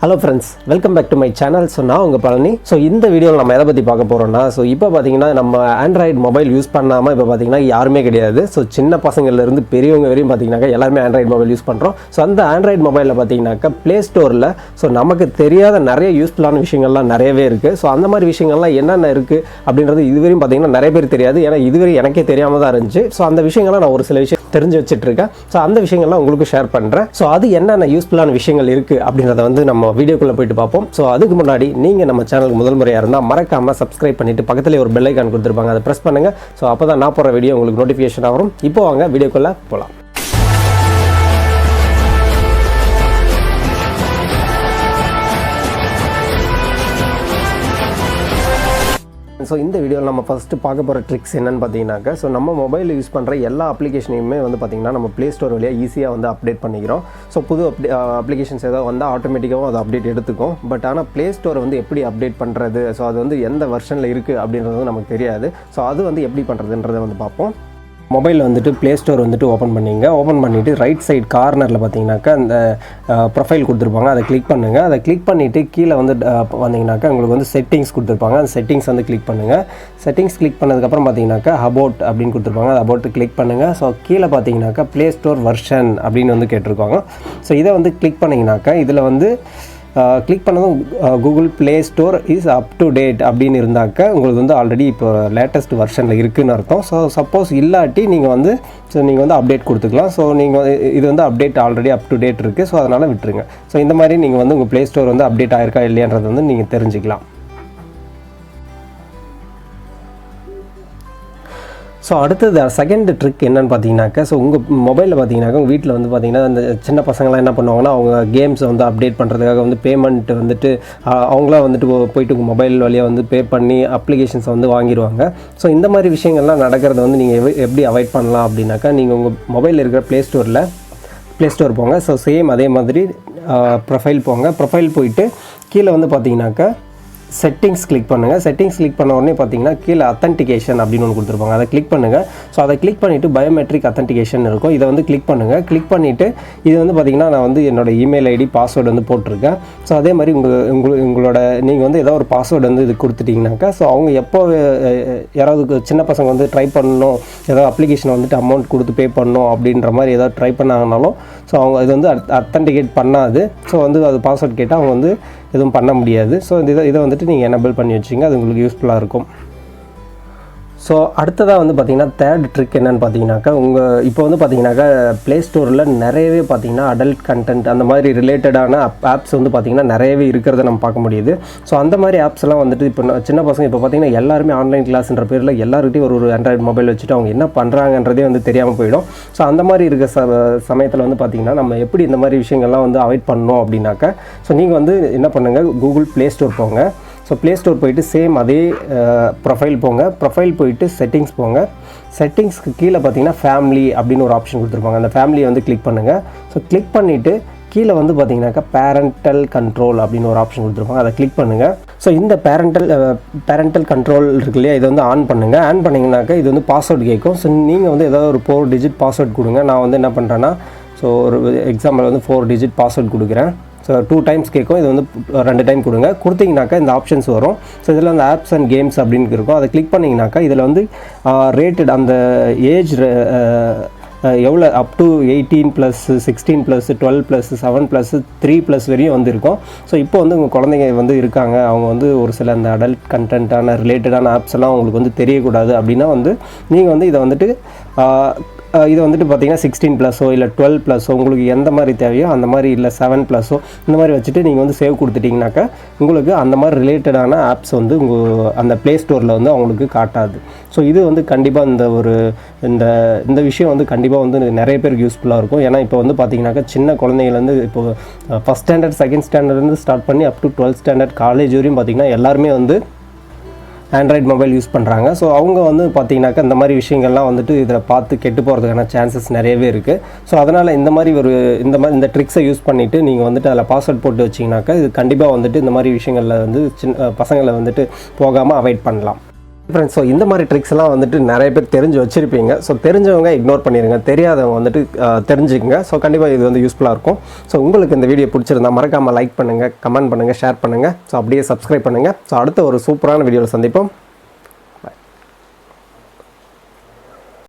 Hello friends, welcome back to my channel. So நான் உங்கள் Palani. So இந்த வீடியோவில் நம்ம எதை பற்றி பார்க்க போகிறோம்னா, ஸோ இப்போ பார்த்தீங்கன்னா நம்ம ஆண்ட்ராய்டு மொபைல் யூஸ் பண்ணாமல் இப்போ பார்த்தீங்கன்னா யாருமே கிடையாது. ஸோ சின்ன பசங்கள்லேருந்து பெரியவங்க வரையும் பார்த்தீங்கன்னாக்கா எல்லாருமே ஆண்ட்ராய்டு மொபைல் யூஸ் பண்ணுறோம். ஸோ அந்த ஆண்ட்ராய்டு மொபைலில் பார்த்தீங்கன்னாக்கா ப்ளே ஸ்டோரில் ஸோ நமக்கு தெரியாத நிறைய யூஸ்ஃபுல்லான விஷயங்கள்லாம் நிறையவே இருக்குது. ஸோ அந்த மாதிரி விஷயங்கள்லாம் என்னென்ன இருக்குது அப்படின்றது இதுவரையும் பார்த்தீங்கன்னா நிறைய பேர் தெரியாது. ஏன்னா இதுவரை எனக்கே தெரியாமல் தான் இருந்துச்சு. ஸோ அந்த விஷயங்கள்லாம் நான் ஒரு சில விஷயம் தெரிஞ்சு வச்சுட்ருக்கேன். ஸோ அந்த விஷயங்கள்லாம் உங்களுக்கு ஷேர் பண்ணுறேன். ஸோ அது என்னென்ன யூஸ்ஃபுல்லான விஷயங்கள் இருக்குது அப்படின்றத வந்து நம்ம வீடியோக்குள்ளே போயிட்டு பார்ப்போம். ஸோ அதுக்கு முன்னாடி நீங்கள் நம்ம சேனலுக்கு முதல் முறையாக இருந்தால் மறக்காமல் சப்ஸ்கிரைப் பண்ணிவிட்டு பக்கத்தில் ஒரு பெல் ஐக்கான் கொடுத்துருப்பாங்க, அதை ப்ரெஸ் பண்ணுங்கள். ஸோ அப்போ தான் நான் போகிற வீடியோ உங்களுக்கு நோட்டிஃபிகேஷன் ஆகும். இப்போ வாங்க வீடியோக்குள்ளே போகலாம். ஸோ இந்த வீடியோவில் நம்ம ஃபஸ்ட்டு பார்க்க போகிற ட்ரிக்ஸ் என்னென்னு பார்த்தீங்கன்னாக்கா, ஸோ நம்ம மொபைலில் யூஸ் பண்ணுற எல்லா அப்ளிகேஷனையுமே வந்து பார்த்திங்கன்னா நம்ம ப்ளே ஸ்டோர் வழியாக ஈஸியாக வந்து அப்டேட் பண்ணிக்கிறோம். ஸோ புது அப்ளிகேஷன்ஸ் ஏதாவது வந்தால் ஆட்டோமேட்டிக்காகவும் அது அப்டேட் எடுத்துக்கும். பட் ஆனால் ப்ளே ஸ்டோரை வந்து எப்படி அப்டேட் பண்ணுறது, ஸோ அது வந்து எந்த வெர்ஷனில் இருக்குது அப்படின்றது நமக்கு தெரியாது. ஸோ அது வந்து எப்படி பண்ணுறதுன்றதை வந்து பார்ப்போம். மொபைலில் வந்துட்டு ப்ளே ஸ்டோர் வந்துட்டு ஓப்பன் பண்ணிங்க. ஓப்பன் பண்ணிவிட்டு ரைட் சைட் கார்னரில் பார்த்தீங்கன்னாக்கா அந்த ப்ரொஃபைல் கொடுத்துருப்பாங்க, அதை கிளிக் பண்ணுங்கள். அதை கிளிக் பண்ணிவிட்டு கீழே வந்து வந்தீங்கன்னாக்கா உங்களுக்கு வந்து செட்டிங்ஸ் கொடுத்துருப்பாங்க. அந்த செட்டிங்ஸ் வந்து கிளிக் பண்ணுங்கள். செட்டிங்ஸ் கிளிக் பண்ணதுக்கப்புறம் பார்த்தீங்கன்னாக்கா அபவுட் அப்படின்னு கொடுத்துருப்பாங்க, அதை அபவுட் கிளிக் பண்ணுங்கள். ஸோ கீழே பார்த்தீங்கன்னாக்கா ப்ளே ஸ்டோர் வெர்ஷன் அப்படின்னு வந்து கேட்டிருப்பாங்க. ஸோ இதை வந்து கிளிக் பண்ணிங்கனாக்கா இதில் வந்து கிளிக் பண்ணதும் Google play store is up to date அப்படின்னு இருந்தாக்க உங்களுக்கு வந்து ஆல்ரெடி இப்போ லேட்டஸ்ட் வெர்ஷனில் இருக்குதுன்னு அர்த்தம். ஸோ சப்போஸ் இல்லாட்டி நீங்கள் வந்து அப்டேட் கொடுத்துக்கலாம். ஸோ நீங்கள் இது வந்து update already up to date இருக்குது, ஸோ அதனால் விட்டுருங்க. ஸோ இந்த மாதிரி நீங்கள் வந்து உங்கள் ப்ளே ஸ்டோர் வந்து அப்டேட் ஆயிருக்கா இல்லையான்றது வந்து நீங்கள் தெரிஞ்சுக்கலாம். ஸோ அடுத்தது செகண்ட் ட்ரிக் என்னென்னு பார்த்தீங்கன்னாக்கா, ஸோ உங்கள் மொபைலில் பார்த்தீங்கன்னாக்கா உங்கள் வீட்டில் வந்து பார்த்தீங்கன்னா அந்த சின்ன பசங்களாம் என்ன பண்ணுவாங்கன்னா, அவங்க கேம்ஸை வந்து அப்டேட் பண்ணுறதுக்காக வந்து பேமெண்ட் வந்துட்டு அவங்களாம் வந்துட்டு போயிட்டு உங்கள் மொபைல் வழியாக வந்து பே பண்ணி அப்ளிகேஷன்ஸை வந்து வாங்கிடுவாங்க. ஸோ இந்த மாதிரி விஷயங்கள்லாம் நடக்கிறத வந்து நீங்கள் எப்படி அவாய்ட் பண்ணலாம் அப்படின்னாக்கா, நீங்கள் உங்கள் மொபைலில் இருக்கிற ப்ளே ஸ்டோர் போங்க. ஸோ சேம் அதே மாதிரி ப்ரொஃபைல் போங்க. ப்ரொஃபைல் போயிட்டு கீழே வந்து பார்த்தீங்கன்னாக்கா செட்டிங்ஸ் கிளிக் பண்ணுங்கள். செட்டிங்ஸ் கிளிக் பண்ண உடனே பார்த்தீங்கன்னா கீழே அத்தன்டிகேஷன் அப்படின்னு ஒன்று கொடுத்துருப்பாங்க, அதை கிளிக் பண்ணுங்கள். ஸோ அதை கிளிக் பண்ணிவிட்டு பயோமெட்ரிக் அத்தன்டிகேஷன் இருக்கும், இதை வந்து கிளிக் பண்ணுங்கள். கிளிக் பண்ணிவிட்டு இது வந்து பார்த்திங்கன்னா நான் வந்து என்னோடய இமெயில் ஐடி பாஸ்வேர்டு வந்து போட்டிருக்கேன். ஸோ அதே மாதிரி உங்களோட நீங்கள் வந்து ஏதோ ஒரு பாஸ்வேர்டு வந்து இது கொடுத்துட்டிங்கனாக்கா, ஸோ அவங்க எப்போ யாராவது சின்ன பசங்க வந்து ட்ரை பண்ணணும், ஏதாவது அப்ளிகேஷனை வந்துட்டு அமௌண்ட் கொடுத்து பே பண்ணணும் அப்படின்ற மாதிரி ஏதாவது ட்ரை பண்ணாங்கனாலும் ஸோ அவங்க இது வந்து அத்தன்டிகேட் பண்ணாது. ஸோ வந்து அது பாஸ்வேர்ட் கேட்டால் அவங்க வந்து எதுவும் பண்ண முடியாது. ஸோ இதை வந்துட்டு நீங்கள் எனேபிள் பண்ணி வச்சிங்க, அது உங்களுக்கு யூஸ்ஃபுல்லாக இருக்கும். ஸோ அடுத்ததாக வந்து பார்த்திங்கன்னா தேர்ட் ட்ரிக் என்னென்னு பார்த்தீங்கன்னாக்கா, இப்போ வந்து பார்த்திங்கனாக்கா ப்ளே ஸ்டோரில் நிறையவே பார்த்திங்கன்னா அடல்ட் கண்டென்ட் அந்த மாதிரி ரிலேட்டடான ஆப்ஸ் வந்து பார்த்திங்கன்னா நிறையவே இருக்கிறத நம்ம பார்க்க முடியுது. ஸோ அந்த மாதிரி ஆப்ஸ்லாம் வந்துட்டு இப்போ சின்ன பசங்க இப்போ பார்த்திங்கன்னா எல்லாருமே ஆன்லைன் கிளாஸ்ன்ற பேரில் எல்லாருக்கிட்டையும் ஒரு ஆண்ட்ராய்டு மொபைல் வச்சுட்டு அவங்க என்ன பண்ணுறாங்கன்றதே வந்து தெரியாமல் போயிடும். ஸோ அந்த மாதிரி இருக்க சமயத்தில் வந்து பார்த்திங்கன்னா நம்ம எப்படி இந்த மாதிரி விஷயங்கள்லாம் வந்து அவாய்ட் பண்ணணும் அப்படின்னாக்கா, ஸோ நீங்கள் வந்து என்ன பண்ணுங்கள், கூகுள் ப்ளே ஸ்டோர் போங்க. ஸோ ப்ளே ஸ்டோர் போயிட்டு சேம் அதே ப்ரொஃபைல் போங்க. ப்ரொஃபைல் போயிட்டு செட்டிங்ஸ் போங்க. செட்டிங்ஸ்க்கு கீழே பார்த்தீங்கன்னா ஃபேமிலி அப்படின்னு ஒரு ஆப்ஷன் கொடுத்துருப்பாங்க, அந்த ஃபேமிலியை வந்து கிளிக் பண்ணுங்கள். ஸோ கிளிக் பண்ணிவிட்டு கீழே வந்து பார்த்தீங்கன்னாக்கா பேரண்டல் கண்ட்ரோல் அப்படின்னு ஒரு ஆப்ஷன் கொடுத்துருப்பாங்க, அதை கிளிக் பண்ணுங்கள். ஸோ இந்த பேரண்டல் கண்ட்ரோல் இருக்கு இல்லையா, இதை வந்து ஆன் பண்ணுங்கள். ஆன் பண்ணிங்கனாக்கா இது வந்து பாஸ்வேர்டு கேட்கும். ஸோ நீங்கள் வந்து ஏதாவது ஒரு 4 டிஜிட் பாஸ்வேர்டு கொடுங்க. நான் வந்து என்ன பண்ணுறேன்னா, ஸோ ஒரு எக்ஸாம்பிள் வந்து 4 டிஜிட் பாஸ்வேர்டு கொடுக்குறேன். ஸோ 2 டைம்ஸ் கேட்கும், இது வந்து 2 டைம் கொடுங்க. கொடுத்தீங்கனாக்கா இந்த ஆப்ஷன்ஸ் வரும். ஸோ இதில் அந்த ஆப்ஸ் அண்ட் கேம்ஸ் அப்படின்னு இருக்கும், அதை கிளிக் பண்ணிங்கனாக்கா இதில் வந்து ரேட்டட் அந்த ஏஜ் எவ்வளோ அப் டு 18+, 16+, 12+, 7+, 3+ வரையும் வந்து இருக்கும். ஸோ இப்போ வந்து உங்கள் குழந்தைங்க வந்து இருக்காங்க, அவங்க வந்து ஒரு சில அந்த அடல்ட் கண்டென்ட்டான ரிலேட்டடான ஆப்ஸ் எல்லாம் உங்களுக்கு வந்து தெரியக்கூடாது அப்படின்னா வந்து நீங்கள் வந்து இதை வந்துட்டு பார்த்தீங்கன்னா 16+ஓ இல்லை 12+ஓ உங்களுக்கு எந்த மாதிரி தேவையோ அந்த மாதிரி, இல்லை 7+ஓ இந்த மாதிரி வச்சுட்டு நீங்கள் வந்து சேவ் கொடுத்துட்டிங்கனாக்கா உங்களுக்கு அந்த மாதிரி ரிலேட்டடான ஆப்ஸ் வந்து உங்கள் அந்த ப்ளே ஸ்டோரில் வந்து அவங்களுக்கு காட்டாது. ஸோ இது வந்து கண்டிப்பாக இந்த விஷயம் வந்து கண்டிப்பாக வந்து நிறைய பேருக்கு யூஸ்ஃபுல்லாக இருக்கும். ஏன்னா இப்போ வந்து பார்த்தீங்கன்னாக்கா சின்ன குழந்தைங்கள்லேருந்து இப்போ ஃபஸ்ட் ஸ்டாண்டர்ட், செகண்ட் ஸ்டாண்டர்ட்லேருந்து ஸ்டார்ட் பண்ணி up to 12th standard college வரையும் பார்த்திங்கன்னா எல்லாருமே வந்து ஆண்ட்ராய்டு மொபைல் யூஸ் பண்ணுறாங்க. ஸோ அவங்க வந்து பார்த்திங்கனாக்கா இந்த மாதிரி விஷயங்கள்லாம் வந்துட்டு இதில் பார்த்து கெட்டு போகிறதுக்கான சான்சஸ் நிறையவே இருக்குது. ஸோ அதனால் இந்த ட்ரிக்ஸை யூஸ் பண்ணிவிட்டு நீங்கள் வந்துட்டு அதில் பாஸ்வேர்ட் போட்டு வச்சிங்கனாக்கா இது கண்டிப்பாக வந்துட்டு இந்த மாதிரி விஷயங்களில் வந்து பசங்களை வந்துட்டு போகாமல் அவாய்ட் பண்ணலாம். ஃப்ரெண்ட்ஸ், ஸோ இந்த மாதிரி ட்ரிக்ஸ் எல்லாம் வந்துட்டு நிறைய பேர் தெரிஞ்சு வச்சுருப்பீங்க. ஸோ தெரிஞ்சவங்க இக்னோர் பண்ணிடுங்க, தெரியாதவங்க வந்துட்டு தெரிஞ்சுக்கங்க. ஸோ கண்டிப்பாக இது வந்து யூஸ்ஃபுல்லாக இருக்கும். ஸோ உங்களுக்கு இந்த வீடியோ பிடிச்சிருந்தா மறக்காமல் லைக் பண்ணுங்கள், கமெண்ட் பண்ணுங்கள், ஷேர் பண்ணுங்கள். ஸோ அப்படியே சப்ஸ்கிரைப் பண்ணுங்கள். ஸோ அடுத்த ஒரு சூப்பரான வீடியோவில் சந்திப்போம்.